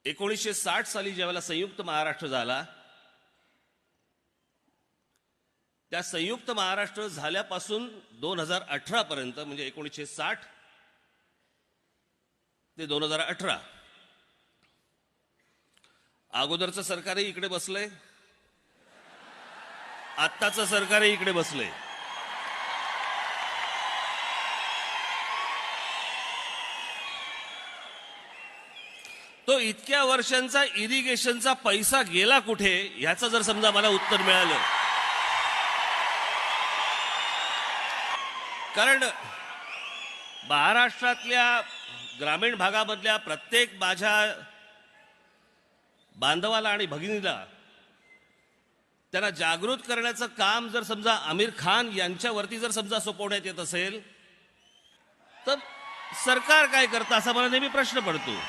1960 साली ज्यावेळेला संयुक्त महाराष्ट्र झाला, त्या संयुक्त महाराष्ट्र झाल्यापासून 2018 पर्यंत, म्हणजे 1960 ते 2018, अगोदरचं सरकारही इकडे बसलंय, आत्ताचं सरकारही इकडे बसलंय. तो इतक्या वर्षांचा इरिगेशनचा पैसा गेला कुठे, ह्याचं जर समजा मला उत्तर मिळालं, कारण महाराष्ट्रातल्या ग्रामीण भागामधल्या प्रत्येक माझ्या बांधवाला आणि भगिनीला त्यांना जागृत करण्याचं काम जर समजा आमिर खान यांच्यावरती जर समजा सोपवण्यात येत असेल, तर सरकार काय करतं असा मला नेहमी प्रश्न पडतो.